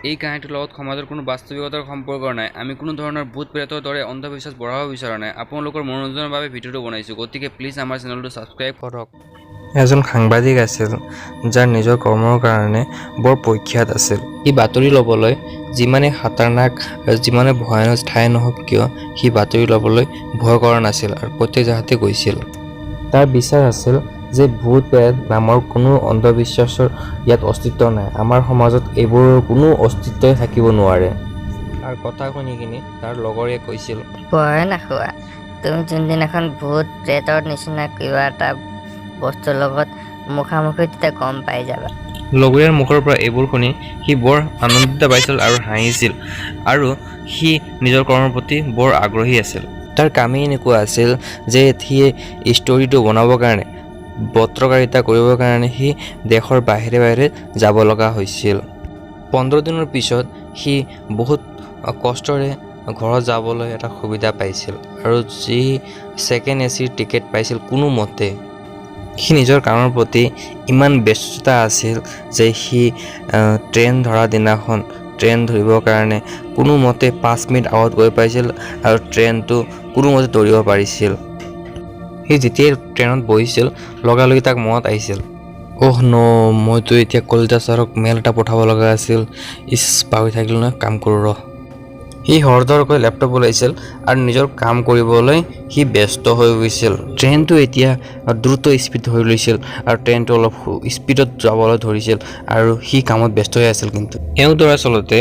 এই কাহিনীটোৰ লগত সমাজৰ কোনো বাস্তৱিকতাৰ সম্পৰ্ক নাই। আমি কোনো ধৰণৰ ভূত প্ৰেতৰ দৰে অন্ধবিশ্বাস বঢ়াব বিচৰা নাই। আপোনালোকৰ মনোৰঞ্জনৰ বাবে ভিডিঅ'টো বনাইছোঁ, গতিকে প্লিজ আমাৰ চেনেলটো ছাবস্ক্ৰাইব কৰক। এজন সাংবাদিক আছিল যাৰ নিজৰ কৰ্মৰ কাৰণে বৰ প্ৰখ্যাত আছিল। সি বাতৰি ল'বলৈ যিমানে খাতাৰনাক আৰু যিমানে ভয়ানক ঠাই নহওক কিয় সি বাতৰি ল'বলৈ ভয় কৰা নাছিল আৰু প্ৰত্যেক জেগাতে গৈছিল। তাৰ বিশ্বাস আছিল যে ভূত প্ৰেত নামৰ কোনো অন্ধবিশ্বাসৰ ইয়াত অস্তিত্ব নাই। আমাৰ সমাজত এইবোৰৰ কোনো অস্তিত্বই থাকিব নোৱাৰে। তাৰ কথা শুনি কিনি তাৰ লগৰীয়ে কৈছিল, ভয় নাখোৱা, তুমি যোনদিনাখন ভূত প্ৰেতৰ নিচিনা কিবা এটা বস্তুৰ লগত মুখামুখি তেতিয়া গম পাই যাবা। লগৰীয়াৰ মুখৰ পৰা এইবোৰ শুনি সি বৰ আনন্দিত পাইছিল আৰু হাঁহিছিল, আৰু সি নিজৰ কৰ্মৰ প্ৰতি বৰ আগ্ৰহী আছিল। তাৰ কামেই এনেকুৱা আছিল যে সি ষ্টৰিটো বনাবৰ কাৰণে পত্ৰকাৰিতা কৰিবৰ কাৰণে সি দেশৰ বাহিৰে বাহিৰে যাব লগা হৈছিল। 15 দিনৰ পিছত সি বহুত কষ্টৰে ঘৰত যাবলৈ এটা সুবিধা পাইছিল আৰু যি ছেকেণ্ড এচিৰ টিকেট পাইছিল কোনো মতে। সি নিজৰ কামৰ প্ৰতি ইমান ব্যস্ততা আছিল যে সি ট্ৰেইন ধৰা দিনাখন ট্ৰেইন ধৰিবৰ কাৰণে কোনো মতে 5 মিনিট আগত গৈ পাইছিল আৰু ট্ৰেইনটো কোনো মতে ধৰিব পাৰিছিল। সি যেতিয়াই ট্ৰেইনত বহিছিল লগালগি তাক মনত আহিছিল, অহ মইতো এতিয়া কলিতা ছাৰক মেইল এটা পঠাব লগা আছিল, পাহৰি থাকিলোঁ নহয়, কাম কৰোঁ ৰ। সি হৰধৰকৈ লেপটপ ওলাইছিল আৰু নিজৰ কাম কৰিবলৈ সি ব্যস্ত হৈ গৈছিল। ট্ৰেইনটো এতিয়া দ্ৰুত স্পীড হৈ লৈছিল আৰু ট্ৰেইনটো অলপ স্পীডত যাবলৈ ধৰিছিল আৰু সি কামত ব্যস্ত হৈ আছিল। কিন্তু এওঁ দৰাচলতে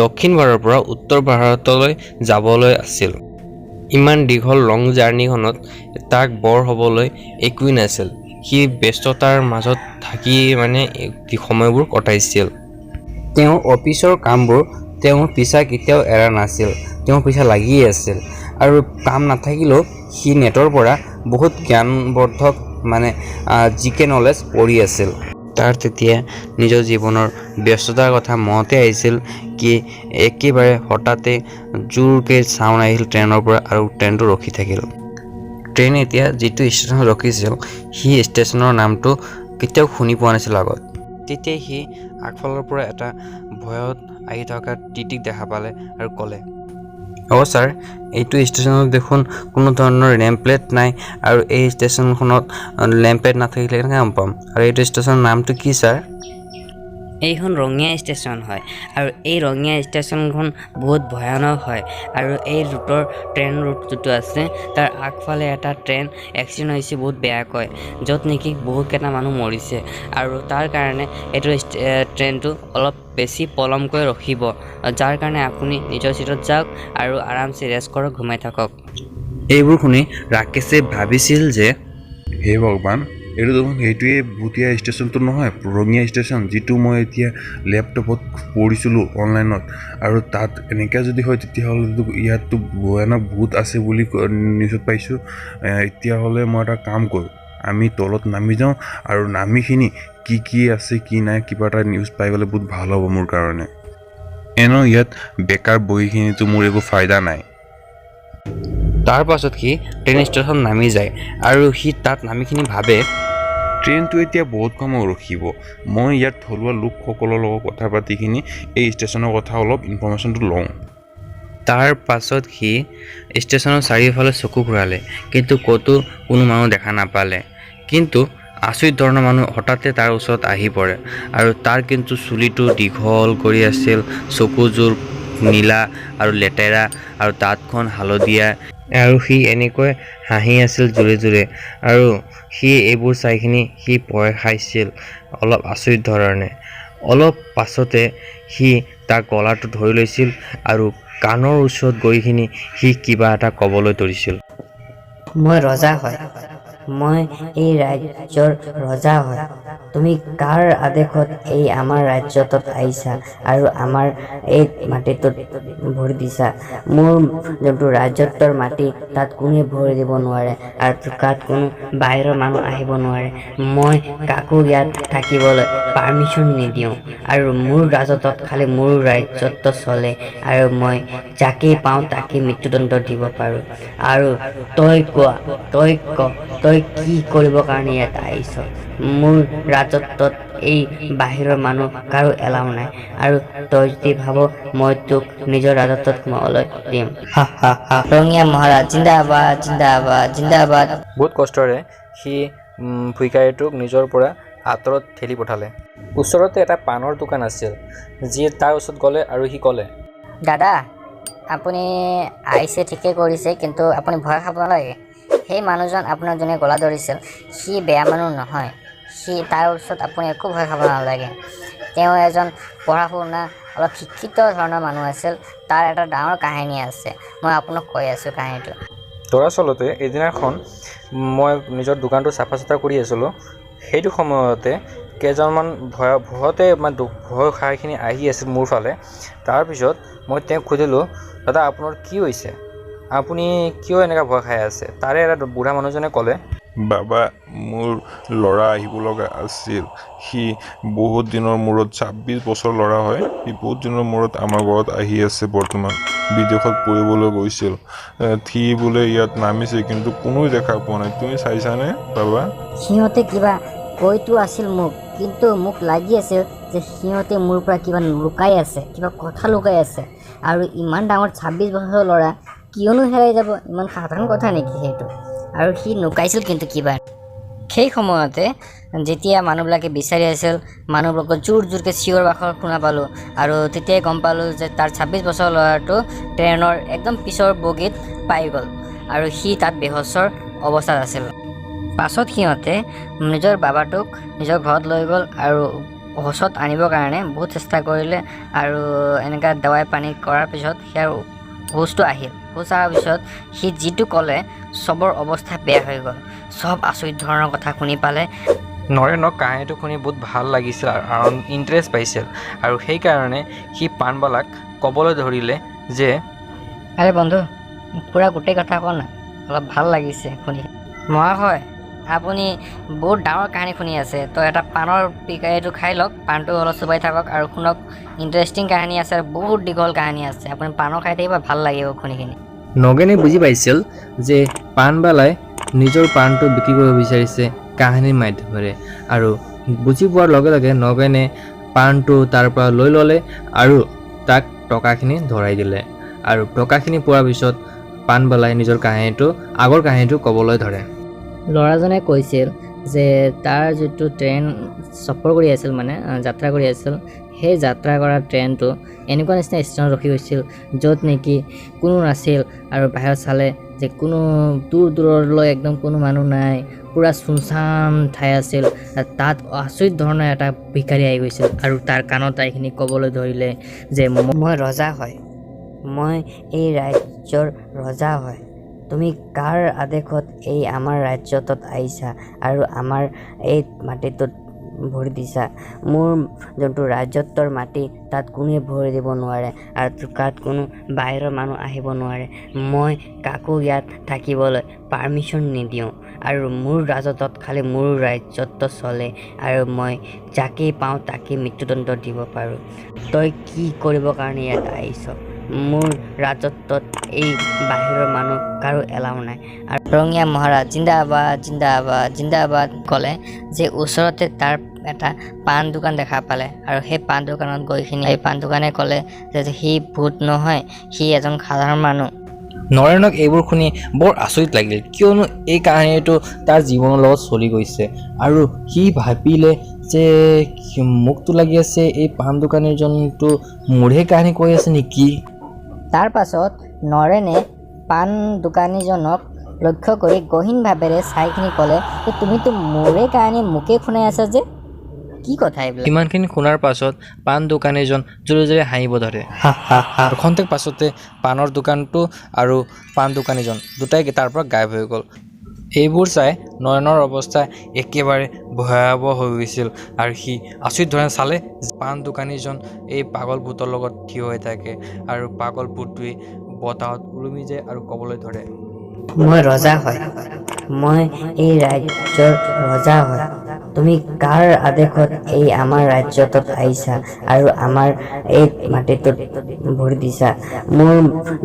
দক্ষিণ ভাৰতৰ পৰা উত্তৰ ভাৰতলৈ যাবলৈ আছিল। ইমান দীঘল লং জাৰ্ণিখনত তাক বৰ হ'বলৈ একোৱেই নাছিল। সি ব্যস্ততাৰ মাজত থাকি সময়বোৰ কটাইছিল। তেওঁৰ অফিচৰ কামবোৰ তেওঁৰ পিছা কেতিয়াও এৰা নাছিল, তেওঁৰ পিছা লাগিয়ে আছিল। আৰু কাম নাথাকিলেও সি নেটৰ পৰা বহুত জ্ঞানবৰ্ধক জিকে নলেজ পঢ়ি আছিল। তাৰ তেতিয়া নিজৰ জীৱনৰ ব্যস্ততাৰ কথা মনতে আহিছিল কি একেবাৰে হঠাতে জোৰকে চাউণ্ড আহিল ট্ৰেইনৰ পৰা আৰু ট্ৰেইনটো ৰখি থাকিল। ট্ৰেইন এতিয়া যিটো ষ্টেচনত ৰখিছিল সি ষ্টেচনৰ নামটো কেতিয়াও শুনি পোৱা নাছিল আগত। তেতিয়াই সি আগফালৰ পৰা এটা ভয়ত আহি থকা টিটিক দেখা পালে আৰু ক'লে, অ' ছাৰ, এইটো ষ্টেচনত দেখোন কোনো ধৰণৰ নেম প্লেট নাই, আৰু এই ষ্টেচনখনত নেম প্লেট নাথাকিলে কেনেকৈ গম পাম? আৰু এইটো ষ্টেচনৰ নামটো কি ছাৰ? এইখন ৰঙিয়া ষ্টেচন হয় আৰু এই ৰঙিয়া ষ্টেচনখন বহুত ভয়ানক হয় আৰু এই ৰুটৰ ট্ৰেইন ৰুট যিটো আছে তাৰ আগফালে এটা ট্ৰেইন এক্সিডেণ্ট হৈছে বহুত বেয়াকৈ, য'ত নেকি বহুতকেইটা মানুহ মৰিছে আৰু তাৰ কাৰণে এইটো ট্ৰেইনটো অলপ বেছি পলমকৈ ৰখিব, যাৰ কাৰণে আপুনি নিজৰ চিটত যাওক আৰু আৰামছে ৰেষ্ট কৰক, ঘুমাই থাকক। এইবোৰ শুনি ৰাকেশে ভাবিছিল যে হে ভগৱান, এইটো দেখোন সেইটোৱে ভুটীয়া ষ্টেচনটো নহয়, ৰঙিয়া ষ্টেচন, যিটো মই এতিয়া লেপটপত পঢ়িছিলোঁ অনলাইনত। আৰু তাত এনেকৈ যদি হয় তেতিয়াহ'লেতো ইয়াততো ভয়ানক ভূত আছে বুলি নিউজত পাইছোঁ। এতিয়াহ'লে মই এটা কাম কৰোঁ, আমি তলত নামি যাওঁ আৰু নামিখিনি কি আছে কি নাই কিবা এটা নিউজ পাই গ'লে বহুত ভাল হ'ব মোৰ কাৰণে। এনেও ইয়াত বেকাৰ বহিখিনিতো মোৰ একো ফাইদা নাই। তাৰ পাছত সি ট্ৰেইন ষ্টেচন নামি যায় আৰু সি তাত নামিখিনি ভাবে, ট্ৰেইনটো এতিয়া বহুত সময় ৰখিব, মই ইয়াত থলুৱা লোকসকলৰ লগত কথা পাতিখিনি এই ষ্টেচনৰ কথা অলপ ইনফৰ্মেশ্যনটো লওঁ। তাৰ পাছত সি ষ্টেচনৰ চাৰিওফালে চকু ঘূৰালে, কিন্তু ক'তো কোনো মানুহ দেখা নাপালে। কিন্তু আচৰিত ধৰণৰ মানুহ হঠাতে তাৰ ওচৰত আহি পৰে আৰু তাৰ কিন্তু চুলিটো দীঘল কৰি আছিল, চকুযোৰ নীলা আৰু লেতেৰা আৰু দাঁতখন হালধীয়া, আৰু সি এনেকৈ হাঁহি আছিল জোৰে জোৰে, আৰু সি এইবোৰ চাইখিনি সি ভয় খাইছিল অলপ আচৰিত ধৰণে। অলপ পাছতে সি তাৰ গলাটো ধৰি লৈছিল আৰু কাণৰ ওচৰত গৈখিনি সি কিবা এটা ক'বলৈ ধৰিছিল। মই ৰজা হয়, মই এই ৰাজ্যৰ ৰজা হয়। তুমি কাৰ আদেশত এই আমাৰ ৰাজ্যত আহিছা আৰু আমাৰ এই মাটিটোত ভৰি দিছা? মোৰ যোনটো ৰাজত্বৰ মাটি তাত কোনে ভৰি দিব নোৱাৰে আৰু তাত কোনো বাহিৰৰ মানুহ আহিব নোৱাৰে। মই কাকো ইয়াত থাকিবলৈ পাৰ্মিশ্যন নিদিওঁ আৰু মোৰ ৰাজত্বত খালি মোৰ ৰাজত্ব চলে আৰু মই যাকেই পাওঁ তাকে মৃত্যুদণ্ড দিব পাৰোঁ। আৰু তই ক, তই তই কি কৰিবৰ কাৰণে ইয়াত আহিছ? মোৰ ৰাজত্বত এই বাহিৰৰ মানুহ কাৰো এলাও নাই, আৰু তই যদি ভাব মই তোক নিজৰ ৰাজত্বত সোমাবলৈ দিম, হা হা হা। ৰঙীয়া মহাৰাজ জিন্দাবাদ জিন্দাবাদ জিন্দাবাদ। বহুত কষ্টৰে সি ভিকাৰীটোক নিজৰ পৰা আঁতৰত ঠেলি পঠালে। ওচৰতে এটা পাণৰ দোকান আছিল, যিয়ে তাৰ ওচৰত গ'লে আৰু সি ক'লে, দাদা, আপুনি আহিছে ঠিকে কৰিছে, কিন্তু আপুনি ভয় খাব নালাগে। সেই মানুহজন আপোনাৰ যোনে গলা ধৰিছিল সি বেয়া মানুহ নহয়। তাৰ ওচৰত আপুনি একো ভয় খাব নালাগে। তেওঁ এজন পঢ়া শুনা অলপ শিক্ষিত ধৰণৰ মানুহ আছিল। তাৰ এটা ডাঙৰ কাহিনী আছে, মই আপোনাক কৈ আছোঁ কাহিনীটো। দৰাচলতে এদিনাখন মই নিজৰ দোকানটো চাফা চুফা কৰি আছিলোঁ। সেইটো সময়তে কেইজনমান ভয়তে ভয় খাইখিনি আহি আছিল মোৰ ফালে। তাৰপিছত মই তেওঁক সুধিলোঁ, দাদা আপোনাৰ কি হৈছে? আপুনি কিয় এনেকুৱা ভয় খাই আছে? তাৰে এটা বুঢ়া মানুহজনে ক'লে, বাবা, মোৰ ল'ৰা আহিব লগা আছিল। সি বহুত দিনৰ মূৰত 26 বছৰ ল'ৰা হয়। সি বহুত দিনৰ মূৰত আমাৰ ঘৰত আহি আছে। বৰ্তমান বিদেশত পঢ়িবলৈ গৈছিল। সি বোলে ইয়াত নামিছে, কিন্তু কোনো দেখা পোৱা নাই। তুমি চাইছানে বাবা? সিহঁতে কিবা কৈতো আছিল মোক, কিন্তু মোক লাগি আছিল যে সিহঁতে মোৰ পৰা কিবা লুকাই আছে, কিবা কথা লুকাই আছে। আৰু ইমান ডাঙৰ 26 বছৰৰ ল'ৰা কিয়নো হেৰাই যাব? ইমান সাধাৰণ কথা নেকি সেইটো? আৰু সি লুকাইছিল কিন্তু কিবা। সেই সময়তে যেতিয়া মানুহবিলাকে বিচাৰি আছিল, মানুহবিলাকক জোৰ জোৰকৈ চিঞৰ বাখৰ শুনা পালোঁ, আৰু তেতিয়াই গম পালোঁ যে তাৰ 26 বছৰৰ ল'ৰাটো ট্ৰেইনৰ একদম পিছৰ বগীত পাই গ'ল, আৰু সি তাত বেহচৰ অৱস্থাত আছিল। পাছত সিহঁতে নিজৰ বাবাটোক নিজৰ ঘৰত লৈ গ'ল আৰু হোচত আনিবৰ কাৰণে বহুত চেষ্টা কৰিলে, আৰু এনেকুৱা দৱাই পানী কৰাৰ পিছত সেয়াৰ হুচটো আহিল। হুচ অহাৰ পিছত সি যিটো ক'লে চবৰ অৱস্থা বেয়া হৈ গ'ল। চব আচৰিত ধৰণৰ কথা শুনি পালে। নৰেনক কাহিনীটো শুনি বহুত ভাল লাগিছিল আৰু ইণ্টাৰেষ্ট পাইছিল, আৰু সেইকাৰণে সি পাণবালাক ক'বলৈ ধৰিলে যে, আৰে বন্ধু, পূৰা গোটেই কথা কোৱা না, অলপ ভাল লাগিছে শুনি। মহাশয়, আপুনি বহুত ডাঙৰ কাহিনী শুনি আছে, তো এটা পাণৰ পিকাৰীটো খাই লওক, পাণটো অলপ চুবাই থাকক আৰু শুনক। ইণ্টাৰেষ্টিং কাহিনী আছে, বহুত দীঘল কাহিনী আছে। আপুনি পাণো খাই থাকিব, ভাল লাগিব শুনিখিনি। নগেনে বুজি পাইছিল যে পাণবালাই নিজৰ পাণটো বিক্ৰী কৰিব বিচাৰিছে কাহিনীৰ মাধ্যমেৰে, আৰু বুজি পোৱাৰ লগে লগে নগেনে পাণটো তাৰ পৰা লৈ ল'লে আৰু তাক টকাখিনি ধৰাই দিলে। আৰু টকাখিনি পোৱাৰ পিছত পাণবালাই নিজৰ আগৰ কাহিনীটো ক'বলৈ ধৰে। ল'ৰাজনে কৈছিল যে তাৰ যিটো ট্ৰেইন চফৰ কৰি আছিল, মানে যাত্ৰা কৰি আছিল, সেই যাত্ৰা কৰা ট্ৰেইনটো এনেকুৱা নিচিনা ষ্টেচনত ৰখি গৈছিল য'ত নেকি কোনো নাছিল, আৰু বাহিৰত চালে যে কোনো দূৰ দূৰলৈ একদম কোনো মানুহ নাই, পূৰা চুনচান ঠাই আছিল। তাত আচৰিত ধৰণৰ এটা ভিকাৰী আহি গৈছিল, আৰু তাৰ কাণত এইখিনি ক'বলৈ ধৰিলে যে মই ৰজা হয়, মই এই ৰাজ্যৰ ৰজা হয়। তুমি কাৰ আদেশত এই আমাৰ ৰাজ্যটোত আহিছা আৰু আমাৰ এই মাটিটোত ভৰি দিছা? মোৰ যোনটো ৰাজত্বৰ মাটি, তাত কোনোৱে ভৰি দিব নোৱাৰে, আৰু তাত কোনো বাহিৰৰ মানুহ আহিব নোৱাৰে। মই কাকো ইয়াত থাকিবলৈ পাৰ্মিশ্যন নিদিওঁ, আৰু মোৰ ৰাজত্বত খালি মোৰ ৰাজত্ব চলে, আৰু মই যাকেই পাওঁ তাকেই মৃত্যুদণ্ড দিব পাৰোঁ। তই কি কৰিবৰ কাৰণে ইয়াত আহিছ? মোৰ ৰাজত্বত এই বাহিৰৰ মানুহ কাৰো এলাও নাই। আৰু ৰঙীয়া মহাৰাজ জিন্দাবাদ জিন্দাবাদ জিন্দাবাদ ক'লে যে ওচৰতে তাৰ এটা পাণ দোকান দেখা পালে, আৰু সেই পাণ দোকানত গৈখিনি সেই পাণ দোকানে ক'লে যে সি ভূত নহয়, সি এজন সাধাৰণ মানুহ। নৰেনক এইবোৰ শুনি বৰ আচৰিত লাগিল, কিয়নো এই কাহিনীটো তাৰ জীৱনৰ লগত চলি গৈছে, আৰু সি ভাবিলে যে মোকতো লাগি আছে এই পাণ দোকানীজনটো মোৰহে কাহিনী কৈ আছে নেকি। তাৰ পাছত নৰেনে পাণ দোকানীজনক লক্ষ্য কৰি গহীন ভাৱেৰে চাইখিনি ক'লে যে তুমিতো মোৰে কাহিনী মোকে শুনাই আছা যে, কি কথা এইবিলাক? ইমানখিনি শুনাৰ পাছত পাণ দোকানীজন জোৰে জোৰে হাঁহিব ধৰে। খন্তেক পাছতে পাণৰ দোকানটো আৰু পাণ দোকানীজন দুটাই তাৰ পৰা গায়ব হৈ গ'ল। এইবোৰ চাই নয়নৰ অৱস্থা একেবাৰে ভয়াৱহ হৈ গৈছিল, আৰু সি আচৰিত ধৰণে চালে পাণ দোকানীজন এই পাগল ভূতৰ লগত থিয় হৈ থাকে, আৰু পাগল ভূতটোৱে বতাহত ওলমি যায় আৰু ক'বলৈ ধৰে, মই ৰজা হয়, মই এই ৰাজ্যৰ ৰজা হয়। তুমি কাৰ আদেশত এই আমাৰ ৰাজ্যত আহিছা আৰু আমাৰ এই মাটিটোত ভৰি দিছা? মোৰ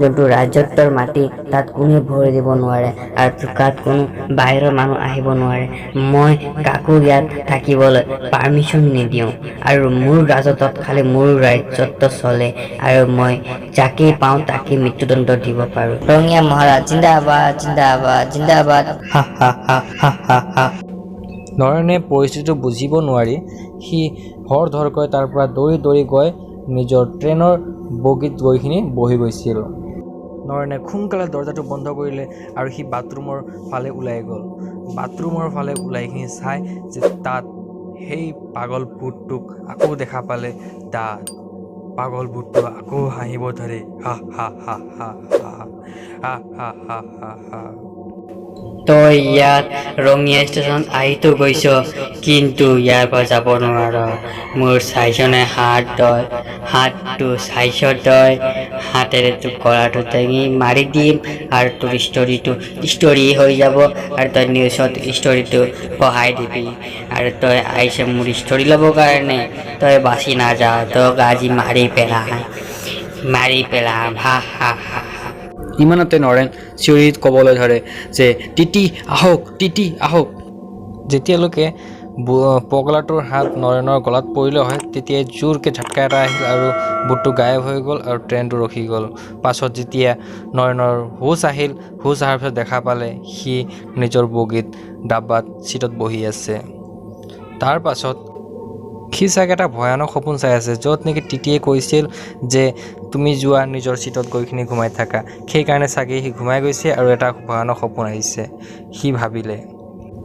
যোনটো ৰাজ্যত্বৰ মাটি তাত কোনে ভৰি দিব নোৱাৰে আৰু তাত কোনো বাহিৰৰ মানুহ আহিব নোৱাৰে। মই কাকো ইয়াত থাকিবলৈ পাৰ্মিশ্যন নিদিওঁ আৰু মোৰ ৰাজত্বত খালি মোৰ ৰাজ্যত্ব চলে আৰু মই যাকে পাওঁ তাকে মৃত্যুদণ্ড দিব পাৰোঁ। ৰঙীয়া মহাৰাজ জিন্দাবাদ জিন্দাবাদ জিন্দাবাদ। হা হা হা হা হা হা। নৰেনে পৰিস্থিতিটো বুজিব নোৱাৰি সি ধৰকৈ তাৰ পৰা দৌৰি দৌৰি গৈ নিজৰ ট্ৰেইনৰ বগীত গৈখিনি বহি গৈছিল। নৰেনে সোনকালে দৰজাটো বন্ধ কৰিলে আৰু সি বাথৰুমৰ ফালে ওলাই গ'ল। বাথৰুমৰ ফালে ওলাইখিনি চাই যে তাত সেই পাগল ভূতটোক আকৌ দেখা পালে। তাত পাগল ভূতটো আকৌ হাঁহিব ধৰে। হা হা হা হা হা হা হা হা হা হা। তই ইয়াত ৰঙীয়া ষ্টেচনত আহিতো গৈছ, কিন্তু ইয়াৰ পৰা যাব নোৱাৰ। মোৰ চাইছনে হাত তই, হাতটো চাইছ তই? হাতেৰে তোৰ গলাটো দাঙি মাৰি দিম আৰু তোৰ ষ্টৰি হৈ যাব আৰু তই নিউজত ষ্টৰিটো পঢ়াই দিবি আৰু তই আহিছ মোৰ ষ্টৰি ল'ব কাৰণে। তই বাচি নাযাৱ, তোক আজি মাৰি পেলাম হা হা হা। ইমানতে নৰেন চিঞৰি ক'বলৈ ধৰে যে টিটি আহক, টিটি আহক। যেতিয়ালৈকে পগলাটোৰ হাত নৰেনৰ গলাত পৰিলে হয় তেতিয়াই জোৰকৈ ঝাটকা এটা আহিল আৰু ভূতটো গায়ব হৈ গ'ল আৰু ট্ৰেইনটো ৰখি গ'ল। পাছত যেতিয়া নৰেনৰ হুচ আহিল, হুচ অহাৰ পিছত দেখা পালে সি নিজৰ বগীত ডাব্বাত চিটত বহি আছে। তাৰ পাছত সি চাগে এটা ভয়ানক সপোন চাই আছে, য'ত নেকি টিটিয়ে কৈছিল যে তুমি যোৱা নিজৰ চিটত গৈখিনি ঘুমাই থাকা। সেইকাৰণে চাগে সি ঘুমাই গৈছে আৰু এটা ভয়ানক সপোন আহিছে, সি ভাবিলে।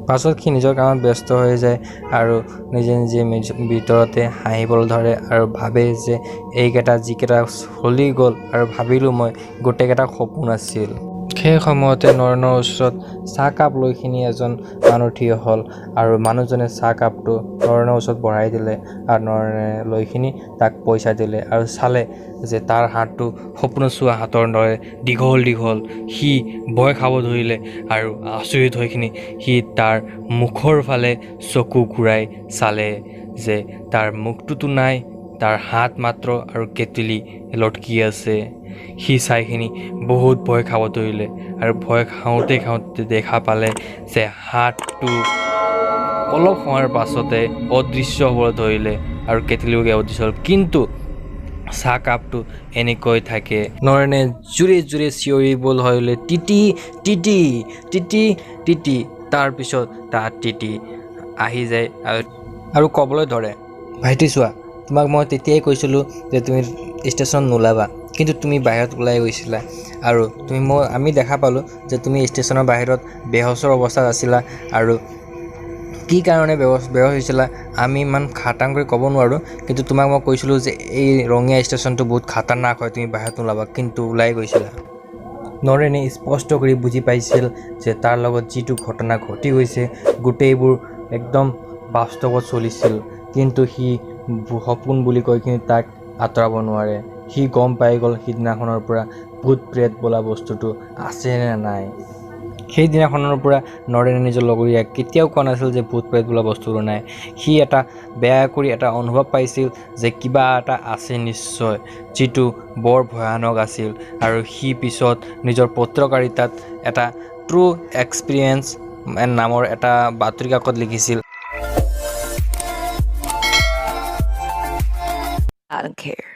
পাছত সি নিজৰ কামত ব্যস্ত হৈ যায় আৰু নিজে নিজে ভিতৰতে হাঁহিবলৈ ধৰে আৰু ভাবে যে এইকেইটা যিকেইটা চলি গ'ল আৰু ভাবিলোঁ মই গোটেইকেইটা সপোন আছিল। সেই সময়তে নৰেনৰ ওচৰত চাহকাপ লৈখিনি এজন মানুহ থিয় হ'ল আৰু মানুহজনে চাহকাপটো নৰেনৰ ওচৰত বঢ়াই দিলে আৰু নৰেনে লৈখিনি তাক পইচা দিলে আৰু চালে যে তাৰ হাতটো সপোনত চোৱা হাতৰ দৰে দীঘল দীঘল। সি ভয় খাব ধৰিলে আৰু আচৰিত হৈখিনি সি তাৰ মুখৰ ফালে চকু ঘূৰাই চালে যে তাৰ মুখটোতো নাই, তাৰ হাত মাত্ৰ আৰু কেটলি লটকি আছে। সি চাইখিনি বহুত ভয় খাব ধৰিলে আৰু ভয় খাওঁতে দেখা পালে যে হাতটো অলপ সময়ৰ পাছতে অদৃশ্য হ'বলৈ ধৰিলে আৰু কেটলিও অদৃশ্য হ'ল, কিন্তু চাহকাপটো এনেকৈ থাকে। নৰেনে জোৰে জোৰে চিঞৰিবলৈ ধৰিলে টিটি টিটি টিটি টিটি। তাৰপিছত তাত টিটি আহি যায় আৰু ক'বলৈ ধৰে, ভাইটি চোৱা, তোমাক মই তেতিয়াই কৈছিলোঁ যে তুমি ষ্টেচন নোলাবা, কিন্তু তুমি বাহিৰত ওলাই গৈছিলা আৰু আমি দেখা পালোঁ যে তুমি ষ্টেচনৰ বাহিৰত বেহচৰ অৱস্থাত আছিলা আৰু কি কাৰণে বেহচ হৈছিলা আমি ইমান খাটাং কৰি ক'ব নোৱাৰোঁ, কিন্তু তোমাক মই কৈছিলোঁ যে এই ৰঙীয়া ষ্টেচনটো বহুত খাতাৰনাক হয়, তুমি বাহিৰত নোলাবা, কিন্তু ওলাই গৈছিলা। নৰেনে স্পষ্ট কৰি বুজি পাইছিল যে তাৰ লগত যিটো ঘটনা ঘটি গৈছে গোটেইবোৰ একদম বাস্তৱত চলিছিল, কিন্তু সি সপোন বুলি কৈ কিনি তাক আঁতৰাব নোৱাৰে। সি গম পাই গ'ল সিদিনাখনৰ পৰা ভূত প্ৰেত বোলা বস্তুটো আছে নে নাই। সেইদিনাখনৰ পৰা নৰেনে নিজৰ লগৰীয়াক কেতিয়াও কোৱা নাছিল যে ভূত প্ৰেত বোলা বস্তুটো নাই। সি এটা বেয়া কৰি এটা অনুভৱ পাইছিল যে কিবা এটা আছে নিশ্চয়, যিটো বৰ ভয়ানক আছিল আৰু সি পিছত নিজৰ পত্ৰকাৰিতাত এটা ট্ৰু এক্সপিৰিয়েঞ্চ নামৰ এটা বাতৰি কাকত লিখিছিল। I don't care.